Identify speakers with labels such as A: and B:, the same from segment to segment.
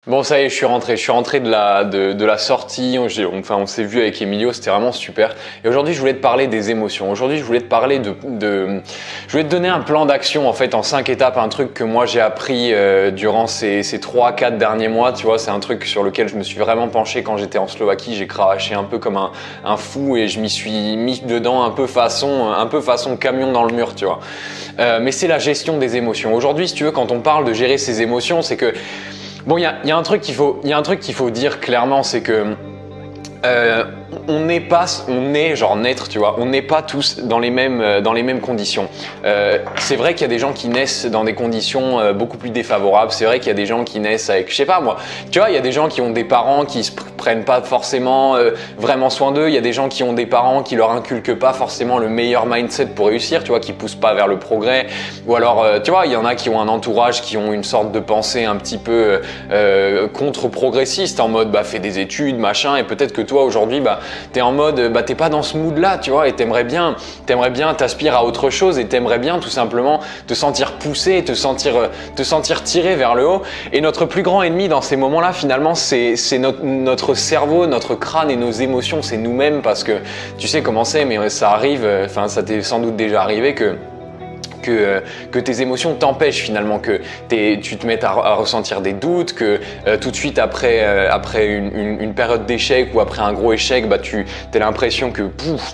A: Bon, ça y est, je suis rentré de la sortie. On s'est vu avec Emilio, c'était vraiment super. Et aujourd'hui, je voulais te parler des émotions. Aujourd'hui, je voulais te parler je voulais te donner un plan d'action en fait en 5 étapes, un truc que moi j'ai appris durant ces 3-4 derniers mois. Tu vois, c'est un truc sur lequel je me suis vraiment penché quand j'étais en Slovaquie. J'ai craché un peu comme un fou et je m'y suis mis dedans un peu façon camion dans le mur, tu vois. Mais c'est la gestion des émotions. Aujourd'hui, si tu veux, quand on parle de gérer ses émotions, c'est que bon, il y a un truc qu'il faut dire clairement, c'est que on est genre naître, tu vois, on n'est pas tous dans les mêmes conditions. C'est vrai qu'il y a des gens qui naissent dans des conditions beaucoup plus défavorables. C'est vrai qu'il y a des gens qui naissent avec, je sais pas moi, tu vois, il y a des gens qui ont des parents qui se prennent pas forcément vraiment soin d'eux. Il y a des gens qui ont des parents qui leur inculquent pas forcément le meilleur mindset pour réussir, tu vois, qui poussent pas vers le progrès. Ou alors, tu vois, il y en a qui ont un entourage, qui ont une sorte de pensée un petit peu contre-progressiste, en mode bah fais des études, machin, et peut-être que toi aujourd'hui, bah t'es en mode, bah t'es pas dans ce mood là, tu vois, et t'aimerais bien t'aspires à autre chose et t'aimerais bien tout simplement te sentir poussé, te sentir tiré vers le haut. Et notre plus grand ennemi dans ces moments-là, finalement, c'est notre cerveau, notre crâne et nos émotions, c'est nous-mêmes, parce que tu sais comment c'est, mais ça arrive, enfin ça t'est sans doute déjà arrivé que tes émotions t'empêchent finalement, que tu te mettes à ressentir des doutes, que tout de suite après une période d'échec ou après un gros échec, bah tu as l'impression que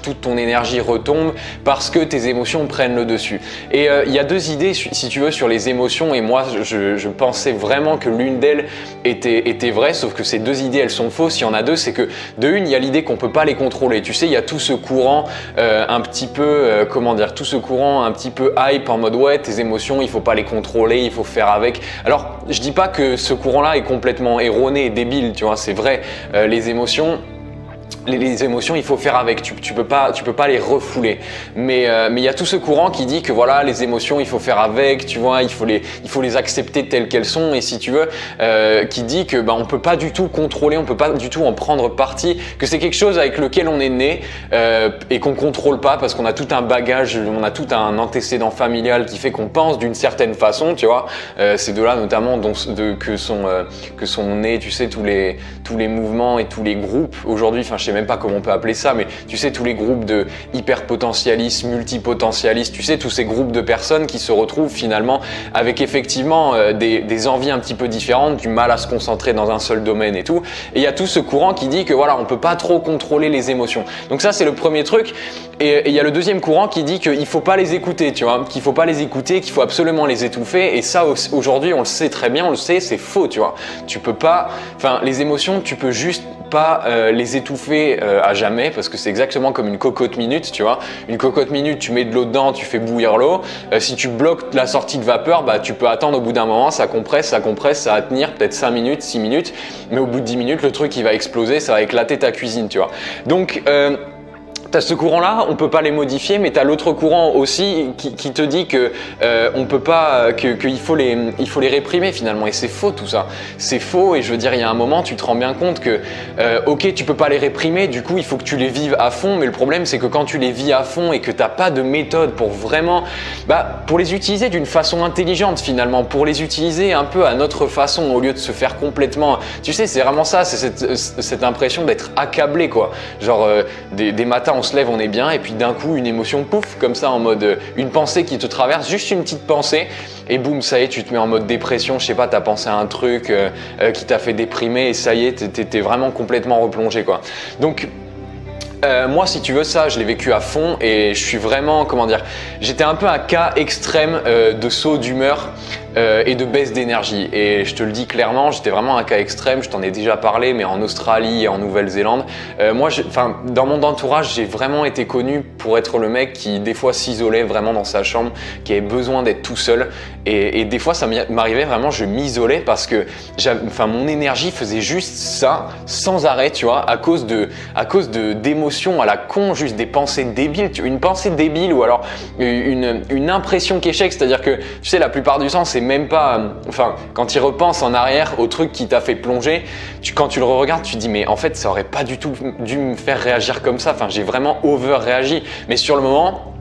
A: toute ton énergie retombe parce que tes émotions prennent le dessus. Et il y a deux idées, si tu veux, sur les émotions, et moi je pensais vraiment que l'une d'elles était vraie, sauf que ces deux idées elles sont fausses. Il y en a deux, c'est que de une, il y a l'idée qu'on peut pas les contrôler. Tu sais, il y a tout ce courant un petit peu tout ce courant un petit peu hype, en mode ouais, tes émotions il faut pas les contrôler, il faut faire avec. Alors je dis pas que ce courant là est complètement erroné et débile, tu vois, c'est vrai, les émotions il faut faire avec, tu peux pas les refouler, mais il y a tout ce courant qui dit que voilà, les émotions il faut faire avec, tu vois, il faut les accepter telles qu'elles sont, et si tu veux, qui dit que bah on peut pas du tout contrôler, on peut pas du tout en prendre parti, que c'est quelque chose avec lequel on est né et qu'on contrôle pas parce qu'on a tout un bagage, on a tout un antécédent familial qui fait qu'on pense d'une certaine façon, tu vois. C'est de là notamment que sont nés, tu sais, tous les mouvements et tous les groupes aujourd'hui, enfin je sais même pas comment on peut appeler ça, mais tu sais, tous les groupes de hyperpotentialistes, multipotentialistes, tu sais, tous ces groupes de personnes qui se retrouvent finalement avec effectivement des envies un petit peu différentes, du mal à se concentrer dans un seul domaine et tout. Et il y a tout ce courant qui dit que voilà, on peut pas trop contrôler les émotions. Donc ça, c'est le premier truc. Et il y a le deuxième courant qui dit qu'il faut pas les écouter, tu vois, qu'il faut pas les écouter, qu'il faut absolument les étouffer. Et ça, aujourd'hui, on le sait très bien, on le sait, c'est faux, tu vois. Tu peux pas, enfin, les émotions, tu peux juste pas les étouffer à jamais, parce que c'est exactement comme une cocotte minute, tu vois. Une cocotte minute, tu mets de l'eau dedans, tu fais bouillir l'eau. Si tu bloques la sortie de vapeur, bah tu peux attendre au bout d'un moment, ça compresse, ça va tenir peut-être 5 minutes, 6 minutes, mais au bout de 10 minutes, le truc il va exploser, ça va éclater ta cuisine, tu vois. Donc t'as ce courant-là, on peut pas les modifier, mais t'as l'autre courant aussi qui te dit que on peut pas, qu'il faut les réprimer finalement. Et c'est faux tout ça. C'est faux, et je veux dire, il y a un moment, tu te rends bien compte que ok, tu peux pas les réprimer, du coup il faut que tu les vives à fond, mais le problème c'est que quand tu les vis à fond et que t'as pas de méthode pour vraiment, pour les utiliser d'une façon intelligente finalement, pour les utiliser un peu à notre façon au lieu de se faire complètement, tu sais, c'est vraiment ça, c'est cette impression d'être accablé quoi. Genre des matins on se lève, on est bien, et puis d'un coup une émotion pouf comme ça, en mode une pensée qui te traverse, juste une petite pensée, et boum, ça y est, tu te mets en mode dépression, je sais pas, t'as pensé à un truc qui t'a fait déprimer, et ça y est, t'es vraiment complètement replongé quoi. Donc moi, si tu veux, ça, je l'ai vécu à fond, et je suis vraiment, comment dire, j'étais un peu un cas extrême de saut d'humeur et de baisse d'énergie. Et je te le dis clairement, j'étais vraiment un cas extrême, je t'en ai déjà parlé, mais en Australie et en Nouvelle-Zélande, moi, dans mon entourage, j'ai vraiment été connu pour être le mec qui, des fois, s'isolait vraiment dans sa chambre, qui avait besoin d'être tout seul. Et des fois, ça m'arrivait vraiment, je m'isolais parce que mon énergie faisait juste ça, sans arrêt, tu vois, à cause d'émotions à la con, juste des pensées débiles, une pensée débile, ou alors une impression qu'échec, c'est-à-dire que, tu sais, la plupart du temps, c'est même pas, quand tu y repenses en arrière au truc qui t'a fait plonger, quand tu le regardes, tu te dis mais en fait ça aurait pas du tout dû me faire réagir comme ça, j'ai vraiment over réagi, mais sur le moment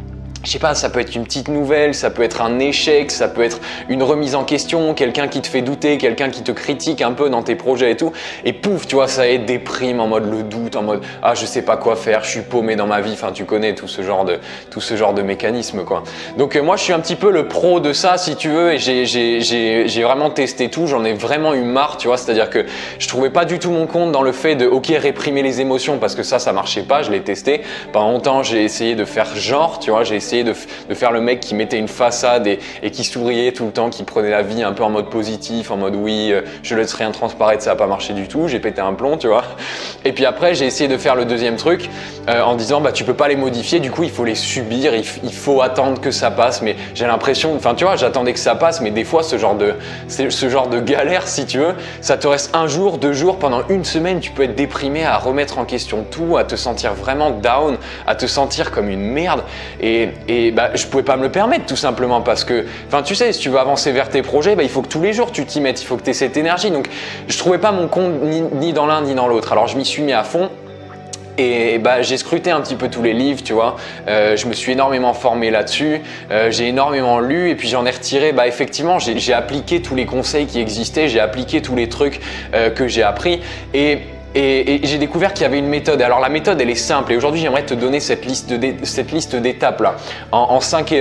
A: je sais pas, ça peut être une petite nouvelle, ça peut être un échec, ça peut être une remise en question, quelqu'un qui te fait douter, quelqu'un qui te critique un peu dans tes projets et tout. Et pouf, tu vois, ça déprime en mode le doute, en mode ah je sais pas quoi faire, je suis paumé dans ma vie. Enfin, tu connais tout ce genre de mécanisme quoi. Donc moi, je suis un petit peu le pro de ça, si tu veux, et j'ai vraiment testé tout. J'en ai vraiment eu marre, tu vois. C'est-à-dire que je trouvais pas du tout mon compte dans le fait de ok réprimer les émotions parce que ça marchait pas. Je l'ai testé pendant longtemps. J'ai essayé de faire genre, tu vois, j'ai essayé de faire le mec qui mettait une façade et qui souriait tout le temps, qui prenait la vie un peu en mode positif, en mode oui, je laisse rien transparaître, ça n'a pas marché du tout, j'ai pété un plomb, tu vois. Et puis après, j'ai essayé de faire le deuxième truc en disant bah tu peux pas les modifier, du coup il faut les subir, il faut attendre que ça passe. Mais j'ai l'impression, enfin tu vois, j'attendais que ça passe, mais des fois ce genre de galère, si tu veux, ça te reste un jour, 2 jours, pendant une semaine, tu peux être déprimé à remettre en question tout, à te sentir vraiment down, à te sentir comme une merde. Et bah, je pouvais pas me le permettre tout simplement parce que, enfin tu sais, si tu veux avancer vers tes projets, bah, il faut que tous les jours tu t'y mettes, il faut que tu aies cette énergie. Donc je trouvais pas mon compte ni dans l'un ni dans l'autre. Alors je m'y suis mis à fond. Et bah, j'ai scruté un petit peu tous les livres, tu vois. Je me suis énormément formé là-dessus. J'ai énormément lu et puis j'en ai retiré. Bah, effectivement, j'ai appliqué tous les conseils qui existaient. J'ai appliqué tous les trucs que j'ai appris et j'ai découvert qu'il y avait une méthode. Alors la méthode, elle est simple. Et aujourd'hui, j'aimerais te donner cette liste d'étapes là, en 5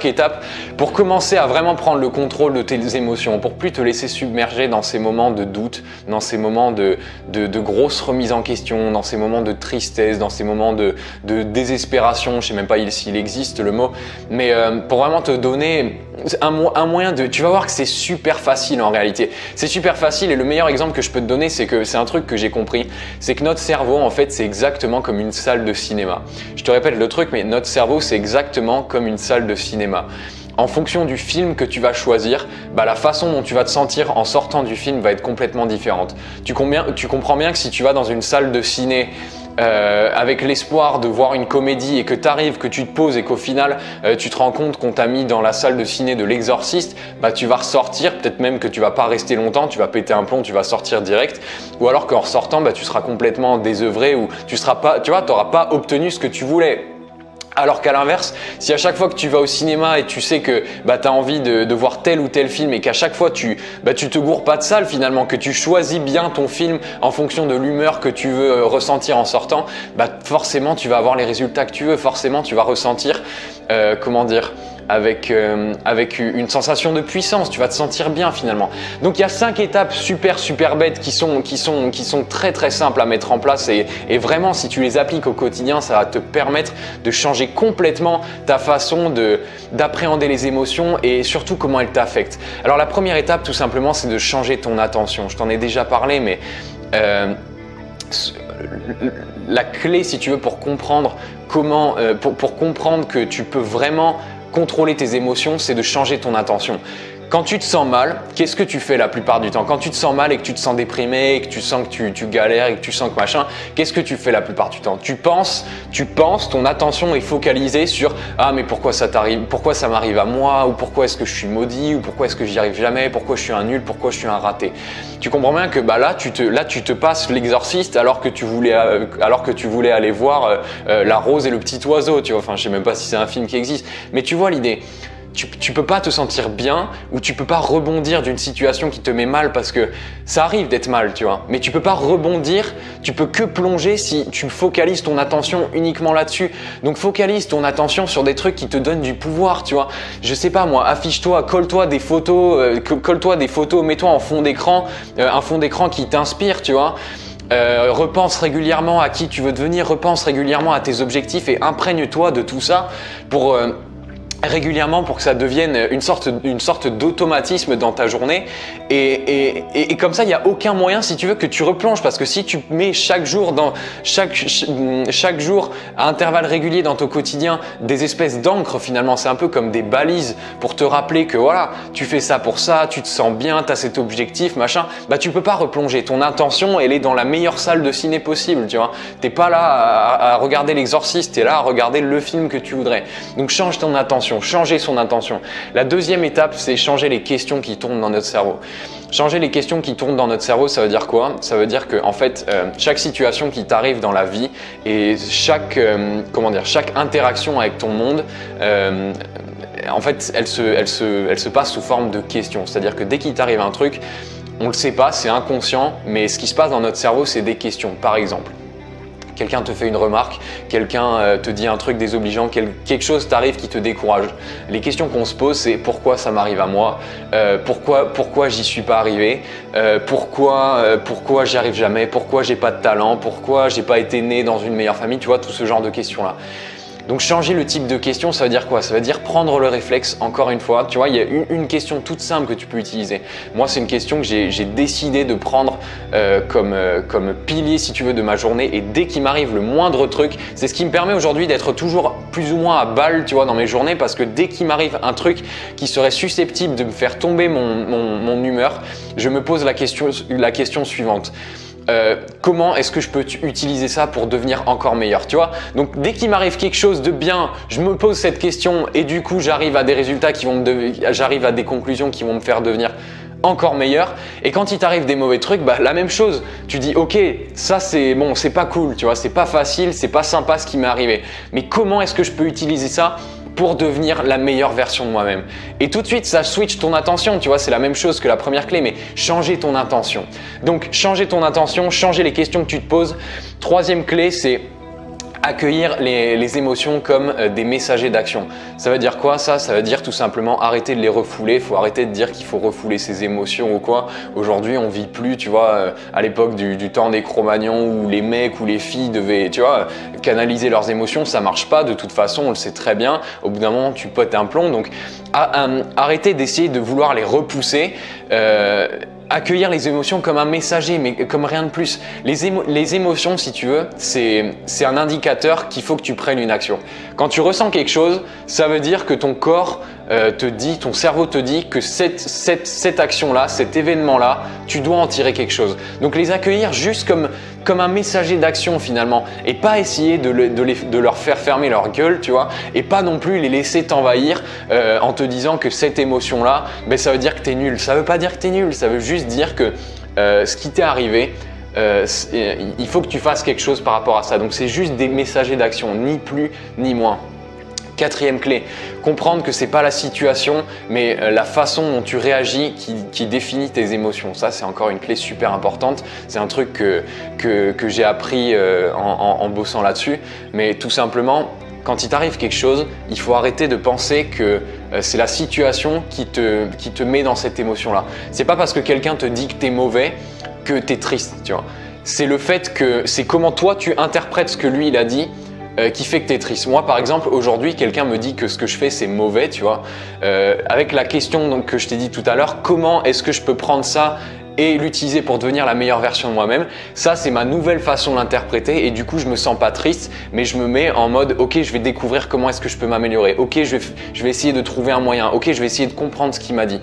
A: étapes, pour commencer à vraiment prendre le contrôle de tes émotions, pour plus te laisser submerger dans ces moments de doute, dans ces moments de grosses remises en question, dans ces moments de tristesse, dans ces moments de désespération. Je sais même pas s'il existe le mot, mais pour vraiment te donner un moyen de… Tu vas voir que c'est super facile en réalité. C'est super facile et le meilleur exemple que je peux te donner, c'est que c'est un truc que j'ai compris. C'est que notre cerveau, en fait, c'est exactement comme une salle de cinéma. Je te répète le truc, mais notre cerveau, c'est exactement comme une salle de cinéma. En fonction du film que tu vas choisir, bah, la façon dont tu vas te sentir en sortant du film va être complètement différente. Tu comprends bien que si tu vas dans une salle de ciné avec l'espoir de voir une comédie et que tu arrives, que tu te poses et qu'au final tu te rends compte qu'on t'a mis dans la salle de ciné de l'Exorciste, bah, tu vas ressortir, peut-être même que tu vas pas rester longtemps, tu vas péter un plomb, tu vas sortir direct, ou alors qu'en ressortant bah, tu seras complètement désœuvré ou tu seras pas, tu vois, t'auras pas obtenu ce que tu voulais. Alors qu'à l'inverse, si à chaque fois que tu vas au cinéma et tu sais que bah, tu as envie de voir tel ou tel film et qu'à chaque fois tu te gourres pas de salle finalement, que tu choisis bien ton film en fonction de l'humeur que tu veux ressentir en sortant, bah, forcément tu vas avoir les résultats que tu veux, forcément tu vas ressentir, comment dire, avec une sensation de puissance, tu vas te sentir bien finalement. Donc il y a 5 étapes super bêtes qui sont très simples à mettre en place et vraiment si tu les appliques au quotidien, ça va te permettre de changer complètement ta façon d'appréhender les émotions et surtout comment elles t'affectent. Alors la première étape tout simplement, c'est de changer ton attention. Je t'en ai déjà parlé, mais la clé si tu veux pour comprendre comment, pour comprendre que tu peux vraiment contrôler tes émotions, c'est de changer ton attention. Quand tu te sens mal, qu'est-ce que tu fais la plupart du temps? Quand tu te sens mal et que tu te sens déprimé et que tu sens que tu galères et que tu sens que machin, qu'est-ce que tu fais la plupart du temps? Tu penses, ton attention est focalisée sur « Ah mais pourquoi ça t'arrive? Pourquoi ça m'arrive à moi? Ou pourquoi est-ce que je suis maudit? Ou pourquoi est-ce que j'y arrive jamais? Pourquoi je suis un nul? Pourquoi je suis un raté ?» Tu comprends bien que bah, là, tu te passes l'Exorciste alors que tu voulais aller voir La Rose et le Petit Oiseau, tu vois. Enfin, je sais même pas si c'est un film qui existe, mais tu vois l'idée. Tu peux pas te sentir bien ou tu peux pas rebondir d'une situation qui te met mal parce que ça arrive d'être mal, tu vois. Mais tu peux pas rebondir, tu peux que plonger si tu focalises ton attention uniquement là-dessus. Donc focalise ton attention sur des trucs qui te donnent du pouvoir, tu vois. Je sais pas moi, affiche-toi, colle-toi des photos, mets-toi en fond d'écran, un fond d'écran qui t'inspire, tu vois. Repense régulièrement à qui tu veux devenir, repense régulièrement à tes objectifs et imprègne-toi de tout ça pour régulièrement pour que ça devienne une sorte d'automatisme dans ta journée et comme ça il n'y a aucun moyen si tu veux que tu replonges parce que si tu mets chaque jour à intervalles réguliers dans ton quotidien des espèces d'encre finalement, c'est un peu comme des balises pour te rappeler que voilà, tu fais ça pour ça, tu te sens bien, tu as cet objectif, machin, bah tu peux pas replonger. Ton intention, elle est dans la meilleure salle de ciné possible, tu vois. T'es pas là à regarder l'Exorciste, t'es là à regarder le film que tu voudrais. Donc change ton attention. intention, changer son intention. La deuxième étape, c'est changer les questions qui tournent dans notre cerveau. Changer les questions qui tournent dans notre cerveau, ça veut dire quoi? Ça veut dire que en fait, chaque situation qui t'arrive dans la vie et chaque interaction avec ton monde, en fait, elle se passe sous forme de questions. C'est-à-dire que dès qu'il t'arrive un truc, on ne le sait pas, c'est inconscient, mais ce qui se passe dans notre cerveau, c'est des questions. Par exemple, quelqu'un te fait une remarque, quelqu'un te dit un truc désobligeant, quelque chose t'arrive qui te décourage. Les questions qu'on se pose, c'est pourquoi ça m'arrive à moi, pourquoi j'y suis pas arrivé, pourquoi j'y arrive jamais, pourquoi j'ai pas de talent, pourquoi j'ai pas été né dans une meilleure famille, tu vois, tout ce genre de questions-là. Donc changer le type de question, ça veut dire quoi? Ça veut dire prendre le réflexe, encore une fois. Tu vois, il y a une question toute simple que tu peux utiliser. Moi, c'est une question que j'ai décidé de prendre comme pilier, si tu veux, de ma journée. Et dès qu'il m'arrive le moindre truc, c'est ce qui me permet aujourd'hui d'être toujours plus ou moins à balle, tu vois, dans mes journées. Parce que dès qu'il m'arrive un truc qui serait susceptible de me faire tomber mon humeur, je me pose la question suivante. Comment est-ce que je peux utiliser ça pour devenir encore meilleur, tu vois? Donc dès qu'il m'arrive quelque chose de bien, je me pose cette question et du coup j'arrive à des résultats j'arrive à des conclusions qui vont me faire devenir encore meilleur. Et quand il t'arrive des mauvais trucs, bah la même chose. Tu dis ok, ça c'est bon, c'est pas cool, tu vois, c'est pas facile, c'est pas sympa ce qui m'est arrivé. Mais comment est-ce que je peux utiliser ça pour devenir la meilleure version de moi-même? Et tout de suite, ça switch ton attention, tu vois, c'est la même chose que la première clé, mais changer ton intention. Donc, changer ton intention, changer les questions que tu te poses. Troisième clé, c'est accueillir les émotions comme des messagers d'action. Ça veut dire quoi ça? Ça veut dire tout simplement arrêter de les refouler. Il faut arrêter de dire qu'il faut refouler ses émotions ou quoi. Aujourd'hui, on vit plus, tu vois, à l'époque du temps des Cro-Magnons où les mecs ou les filles devaient, tu vois, canaliser leurs émotions. Ça marche pas de toute façon, on le sait très bien. Au bout d'un moment, tu potes un plomb. Donc, arrêtez d'essayer de vouloir les repousser. Accueillir les émotions comme un messager, mais comme rien de plus. Les émotions, si tu veux, c'est un indicateur qu'il faut que tu prennes une action. Quand tu ressens quelque chose, ça veut dire que ton corps ton cerveau te dit que cette action-là, cet événement-là, tu dois en tirer quelque chose. Donc les accueillir juste comme un messager d'action finalement, et pas essayer de leur faire fermer leur gueule, tu vois, et pas non plus les laisser t'envahir en te disant que cette émotion-là, ben, ça veut dire que tu es nul. Ça veut pas dire que tu es nul, ça veut juste dire que ce qui t'est arrivé, il faut que tu fasses quelque chose par rapport à ça. Donc c'est juste des messagers d'action, ni plus ni moins. Quatrième clé, comprendre que c'est pas la situation, mais la façon dont tu réagis qui définit tes émotions. Ça, c'est encore une clé super importante. C'est un truc que j'ai appris en bossant là-dessus. Mais tout simplement, quand il t'arrive quelque chose, il faut arrêter de penser que c'est la situation qui te met dans cette émotion-là. C'est pas parce que quelqu'un te dit que t'es mauvais que t'es triste, tu vois. C'est le fait que c'est comment toi tu interprètes ce que lui il a dit qui fait que tu es triste. Moi, par exemple, aujourd'hui, quelqu'un me dit que ce que je fais, c'est mauvais, tu vois. Avec la question donc, que je t'ai dit tout à l'heure, comment est-ce que je peux prendre ça et l'utiliser pour devenir la meilleure version de moi-même? Ça, c'est ma nouvelle façon de l'interpréter et du coup, je me sens pas triste, mais je me mets en mode, ok, je vais découvrir comment est-ce que je peux m'améliorer. Ok, je vais essayer de trouver un moyen. Ok, je vais essayer de comprendre ce qu'il m'a dit.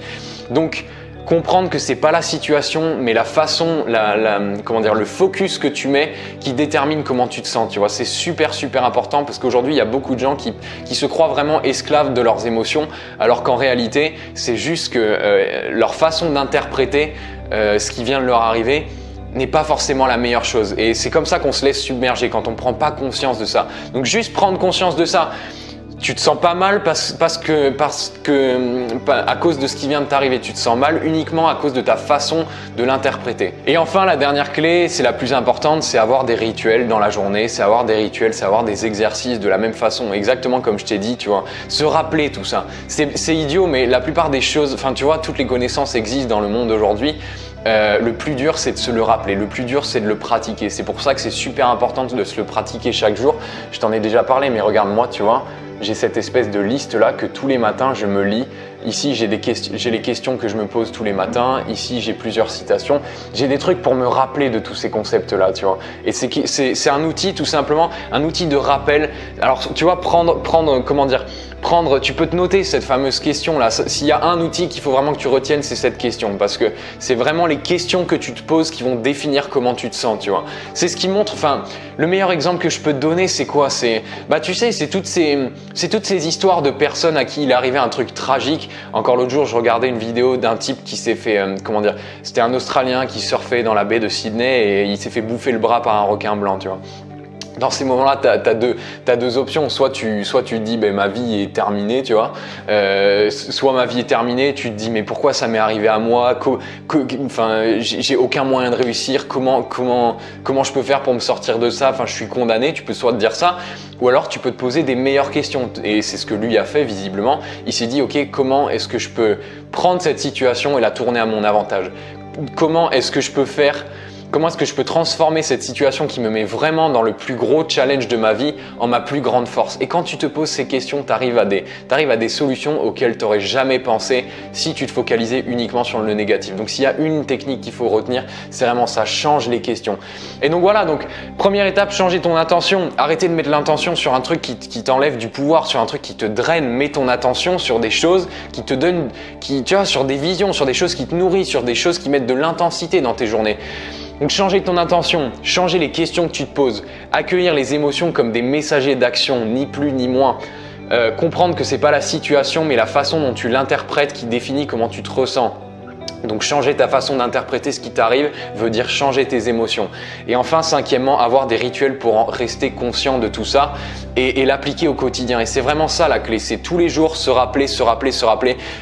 A: Donc, comprendre que c'est pas la situation, mais la façon, le focus que tu mets qui détermine comment tu te sens. Tu vois, c'est super important parce qu'aujourd'hui il y a beaucoup de gens qui se croient vraiment esclaves de leurs émotions, alors qu'en réalité c'est juste que leur façon d'interpréter ce qui vient de leur arriver n'est pas forcément la meilleure chose. Et c'est comme ça qu'on se laisse submerger quand on prend pas conscience de ça. Donc juste prendre conscience de ça. Tu te sens pas mal parce que à cause de ce qui vient de t'arriver, tu te sens mal uniquement à cause de ta façon de l'interpréter. Et enfin, la dernière clé, c'est la plus importante, c'est avoir des rituels dans la journée, c'est avoir des rituels, c'est avoir des exercices de la même façon, exactement comme je t'ai dit, tu vois, se rappeler tout ça. C'est idiot, mais la plupart des choses, enfin tu vois, toutes les connaissances existent dans le monde aujourd'hui. Le plus dur, c'est de se le rappeler. Le plus dur, c'est de le pratiquer. C'est pour ça que c'est super important de se le pratiquer chaque jour. Je t'en ai déjà parlé, mais regarde-moi, tu vois. J'ai cette espèce de liste là que tous les matins je me lis Ici, j'ai les questions que je me pose tous les matins. Ici, j'ai plusieurs citations. J'ai des trucs pour me rappeler de tous ces concepts-là, tu vois. Et c'est un outil, tout simplement, un outil de rappel. Alors, tu vois, tu peux te noter cette fameuse question-là. S'il y a un outil qu'il faut vraiment que tu retiennes, c'est cette question. Parce que c'est vraiment les questions que tu te poses qui vont définir comment tu te sens, tu vois. C'est ce qui montre, enfin, le meilleur exemple que je peux te donner, c'est quoi? Tu sais, c'est toutes ces histoires de personnes à qui il est arrivé un truc tragique. Encore l'autre jour, je regardais une vidéo d'un type qui s'est fait, c'était un Australien qui surfait dans la baie de Sydney et il s'est fait bouffer le bras par un requin blanc, tu vois. Dans ces moments-là, t'as deux options. Soit tu te dis, ben, ma vie est terminée, tu vois. Soit ma vie est terminée, tu te dis, mais pourquoi ça m'est arrivé à moi? J'ai aucun moyen de réussir. Comment je peux faire pour me sortir de ça? Enfin, je suis condamné. Tu peux soit te dire ça, ou alors tu peux te poser des meilleures questions. Et c'est ce que lui a fait visiblement. Il s'est dit, ok, comment est-ce que je peux prendre cette situation et la tourner à mon avantage? Comment est-ce que je peux transformer cette situation qui me met vraiment dans le plus gros challenge de ma vie en ma plus grande force? Et quand tu te poses ces questions, tu arrives à des solutions auxquelles tu n'aurais jamais pensé si tu te focalisais uniquement sur le négatif. Donc s'il y a une technique qu'il faut retenir, c'est vraiment ça, change les questions. Et donc voilà, première étape, changer ton attention. Arrêtez de mettre l'intention sur un truc qui t'enlève du pouvoir, sur un truc qui te draine. Mets ton attention sur des choses qui te donnent, tu vois, sur des visions, sur des choses qui te nourrissent, sur des choses qui mettent de l'intensité dans tes journées. Donc changer ton intention, changer les questions que tu te poses, accueillir les émotions comme des messagers d'action, ni plus ni moins. Comprendre que c'est pas la situation mais la façon dont tu l'interprètes qui définit comment tu te ressens. Donc changer ta façon d'interpréter ce qui t'arrive veut dire changer tes émotions. Et enfin, cinquièmement, avoir des rituels pour en rester conscient de tout ça et l'appliquer au quotidien. Et c'est vraiment ça la clé, c'est tous les jours se rappeler,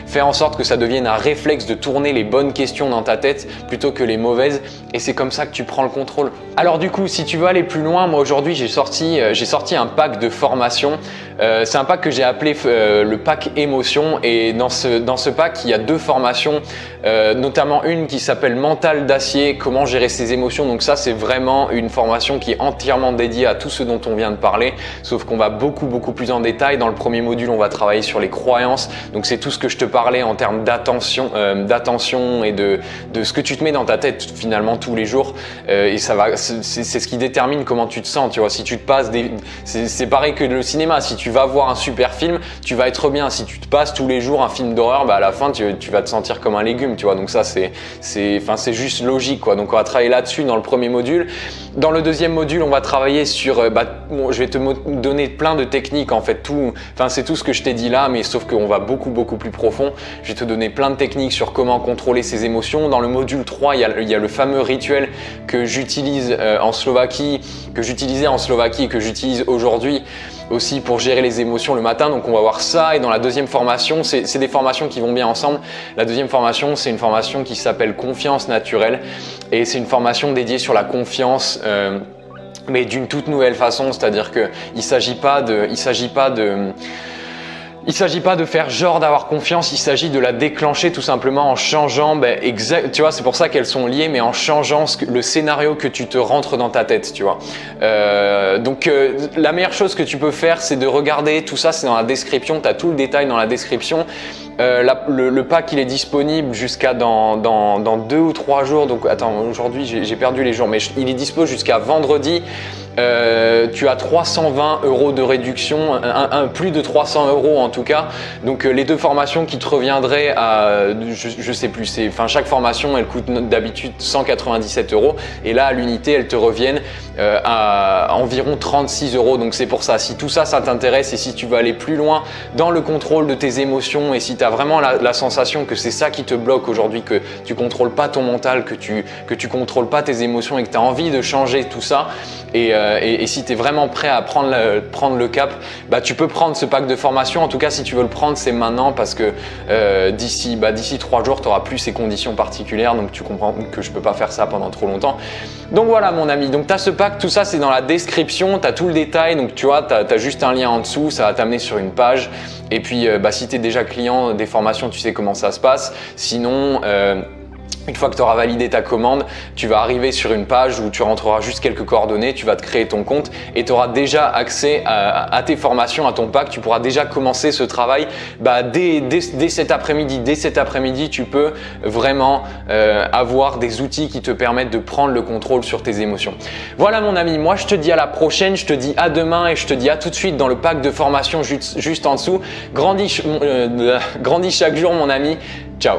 A: faire en sorte que ça devienne un réflexe de tourner les bonnes questions dans ta tête plutôt que les mauvaises. Et c'est comme ça que tu prends le contrôle. Alors du coup, si tu veux aller plus loin, moi aujourd'hui j'ai sorti un pack de formation. C'est un pack que j'ai appelé le pack émotion. Et dans ce pack, il y a 2 formations. Notamment une qui s'appelle Mental d'acier, comment gérer ses émotions. Donc ça, c'est vraiment une formation qui est entièrement dédiée à tout ce dont on vient de parler, sauf qu'on va beaucoup plus en détail. Dans le premier module, on va travailler sur les croyances. Donc c'est tout ce que je te parlais en termes d'attention et de ce que tu te mets dans ta tête finalement tous les jours. Et c'est ce qui détermine comment tu te sens. Tu vois, si tu te passes c'est pareil que le cinéma. Si tu vas voir un super film, tu vas être bien. Si tu te passes tous les jours un film d'horreur, à la fin tu vas te sentir comme un légume. Tu vois, donc ça c'est juste logique, quoi. Donc on va travailler là-dessus dans le premier module. Dans le deuxième module, on va travailler sur je vais te donner plein de techniques en fait, c'est tout ce que je t'ai dit là, mais sauf qu'on va beaucoup plus profond. Je vais te donner plein de techniques sur comment contrôler ses émotions. Dans le module 3, il y a le fameux rituel que j'utilise en Slovaquie, que j'utilisais en Slovaquie et que j'utilise aujourd'hui aussi pour gérer les émotions le matin. Donc on va voir ça. Et dans la deuxième formation, c'est des formations qui vont bien ensemble. La deuxième formation, c'est une formation qui s'appelle Confiance naturelle et c'est une formation dédiée sur la confiance mais d'une toute nouvelle façon. C'est-à-dire que il s'agit pas de faire genre d'avoir confiance, il s'agit de la déclencher tout simplement en changeant, tu vois, c'est pour ça qu'elles sont liées, mais en changeant le scénario que tu te rentres dans ta tête, tu vois. La meilleure chose que tu peux faire, c'est de regarder, tout ça c'est dans la description, tu as tout le détail dans la description. Le pack il est disponible jusqu'à dans 2 ou 3 jours, donc attends, aujourd'hui j'ai perdu les jours, mais il est dispo jusqu'à vendredi. Tu as 320 € de réduction, plus de 300 € en tout cas. Donc les 2 formations qui te reviendraient à, je sais plus, chaque formation elle coûte d'habitude 197 € et là à l'unité elles te reviennent à environ 36 €. Donc c'est pour ça, si tout ça t'intéresse et si tu veux aller plus loin dans le contrôle de tes émotions et si tu as vraiment la sensation que c'est ça qui te bloque aujourd'hui, que tu contrôles pas ton mental, que tu contrôles pas tes émotions et que tu as envie de changer tout ça, et si tu es vraiment prêt à prendre le cap, tu peux prendre ce pack de formation. En tout cas, si tu veux le prendre, c'est maintenant parce que d'ici 3 jours, tu n'auras plus ces conditions particulières. Donc tu comprends que je ne peux pas faire ça pendant trop longtemps. Donc voilà mon ami, donc tu as ce pack, tout ça c'est dans la description, tu as tout le détail. Donc tu vois, tu as juste un lien en dessous, ça va t'amener sur une page. Et puis si tu es déjà client des formations, tu sais comment ça se passe. Sinon… Une fois que tu auras validé ta commande, tu vas arriver sur une page où tu rentreras juste quelques coordonnées, tu vas te créer ton compte et tu auras déjà accès à tes formations, à ton pack. Tu pourras déjà commencer ce travail dès cet après-midi. Dès cet après-midi, tu peux vraiment avoir des outils qui te permettent de prendre le contrôle sur tes émotions. Voilà mon ami, moi je te dis à la prochaine, je te dis à demain et je te dis à tout de suite dans le pack de formation juste en dessous. Grandis chaque jour mon ami. Ciao.